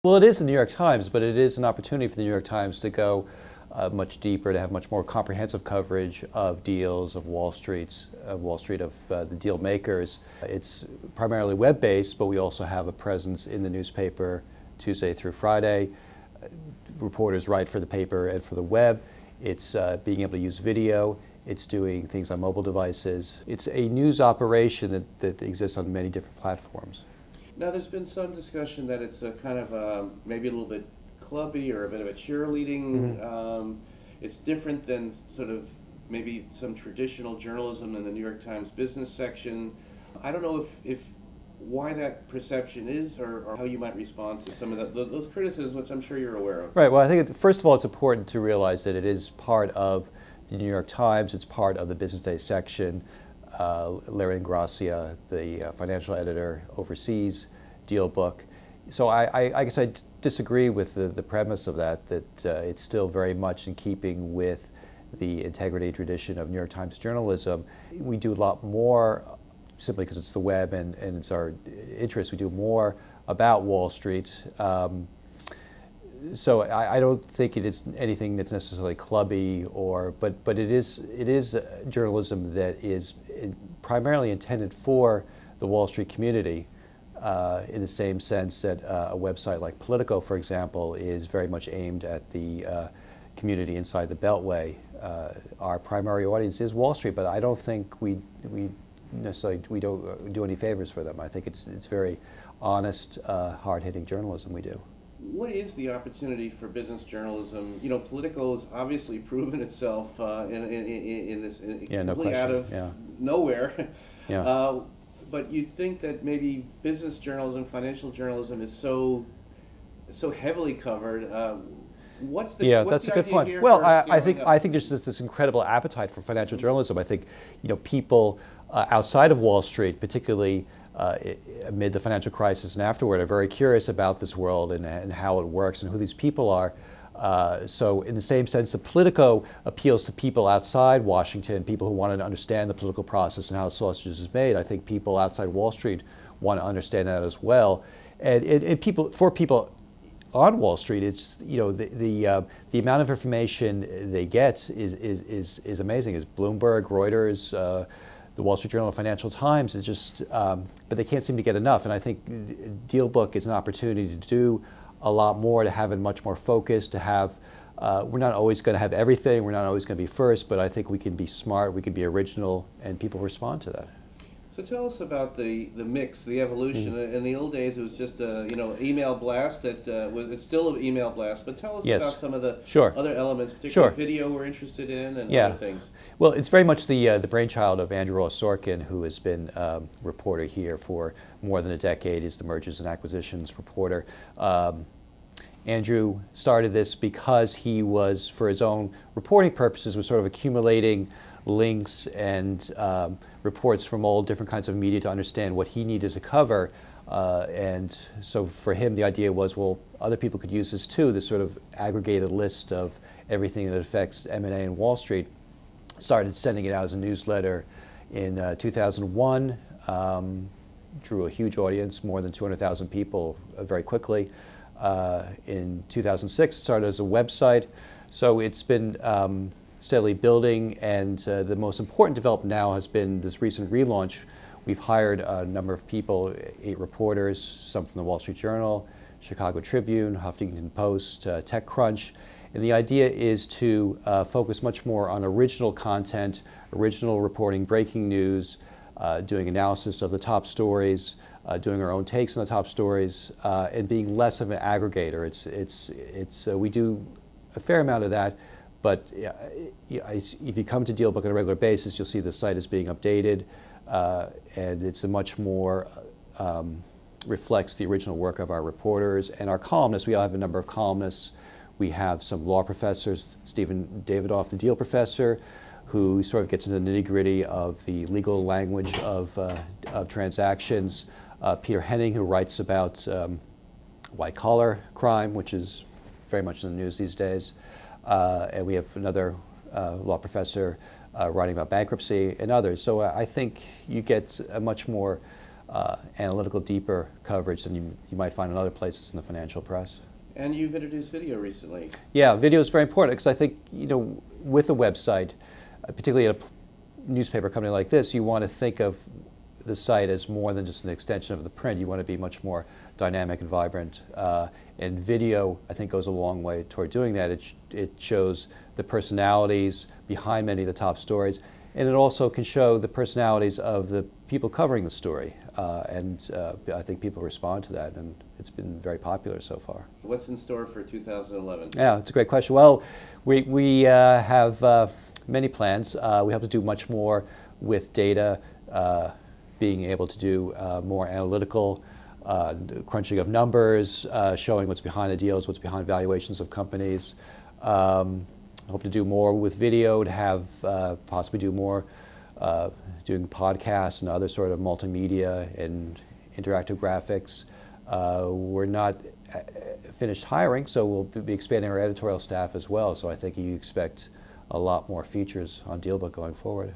Well, it is the New York Times, but it is an opportunity for the New York Times to go much deeper, to have much more comprehensive coverage of deals, of Wall Street, of the deal makers. It's primarily web-based, but we also have a presence in the newspaper Tuesday through Friday. Reporters write for the paper and for the web. It's being able to use video. It's doing things on mobile devices. It's a news operation that exists on many different platforms. Now, there's been some discussion that it's a kind of maybe a little bit clubby or a bit of a cheerleading. It's different than sort of maybe some traditional journalism in the New York Times business section. I don't know if why that perception is, or how you might respond to some of those criticisms, which I'm sure you're aware of. Right. Well, I think first of all, it's important to realize that it is part of the New York Times. It's part of the Business Day section. Larry Ingrassia, the financial editor, oversees Dealbook. So I guess I disagree with the premise of that it's still very much in keeping with the integrity tradition of New York Times journalism. We do a lot more, simply because it's the web and it's our interest. We do more about Wall Street. So I don't think it is anything that's necessarily clubby, but it is journalism that is primarily intended for the Wall Street community. In the same sense that a website like Politico, for example, is very much aimed at the community inside the Beltway. Our primary audience is Wall Street, but I don't think we don't do any favors for them. I think it's very honest, hard-hitting journalism we do. What is the opportunity for business journalism? You know, Politico has obviously proven itself in this completely out of nowhere. Yeah. But you'd think that maybe business journalism, financial journalism is so heavily covered. What's that's a good point. Here well, I think there's this incredible appetite for financial journalism. I think people outside of Wall Street, particularly amid the financial crisis and afterward, are very curious about this world and how it works and who these people are. So in the same sense, the Politico appeals to people outside Washington, people who want to understand the political process and how sausage is made. I think people outside Wall Street want to understand that as well. And for people on Wall Street, it's the amount of information they get is amazing. It's Bloomberg, Reuters, the Wall Street Journal, Financial Times. It's just, but they can't seem to get enough. And I think Dealbook is an opportunity to do a lot more, to have it much more focused, to have, we're not always going to have everything, we're not always going to be first, but I think we can be smart, we can be original, and people respond to that. So tell us about the mix, the evolution. In the old days, it was just a email blast. It's still an email blast, but tell us about some of the other elements, particularly video we're interested in, and other things. Well, it's very much the brainchild of Andrew Ross Sorkin, who has been a reporter here for more than a decade. He's the mergers and acquisitions reporter. Andrew started this because he was, for his own reporting purposes, was sort of accumulating links and reports from all different kinds of media to understand what he needed to cover. And so for him, the idea was, well, other people could use this too, this sort of aggregated list of everything that affects M&A and Wall Street. Started sending it out as a newsletter in 2001, drew a huge audience, more than 200,000 people very quickly. In 2006, it started as a website. So it's been steadily building, and the most important development now has been this recent relaunch. We've hired a number of people, 8 reporters, some from the Wall Street Journal, Chicago Tribune, Huffington Post, TechCrunch, and the idea is to focus much more on original content, original reporting, breaking news, doing analysis of the top stories, doing our own takes on the top stories, and being less of an aggregator. We do a fair amount of that. But if you come to Dealbook on a regular basis, you'll see the site is being updated, and it's a much more reflects the original work of our reporters and our columnists. We all have a number of columnists. We have some law professors, Stephen Davidoff, the Deal professor, who sort of gets into the nitty-gritty of the legal language of transactions. Peter Henning, who writes about white-collar crime, which is very much in the news these days. And we have another law professor writing about bankruptcy and others. So I think you get a much more analytical, deeper coverage than you might find in other places in the financial press. And you've introduced video recently. Yeah, video is very important because I think, with a website, particularly at a newspaper company like this, you want to think of the site as more than just an extension of the print. You want to be much more dynamic and vibrant. And video, I think, goes a long way toward doing that. It shows the personalities behind many of the top stories, and it also can show the personalities of the people covering the story. I think people respond to that, and it's been very popular so far. What's in store for 2011? Yeah, it's a great question. Well, we have many plans. We have to do much more with data, being able to do more analytical crunching of numbers, showing what's behind the deals, what's behind valuations of companies. I hope to do more with video, to have possibly do more doing podcasts and other sort of multimedia and interactive graphics. We're not finished hiring, so we'll be expanding our editorial staff as well. So I think you expect a lot more features on Dealbook going forward.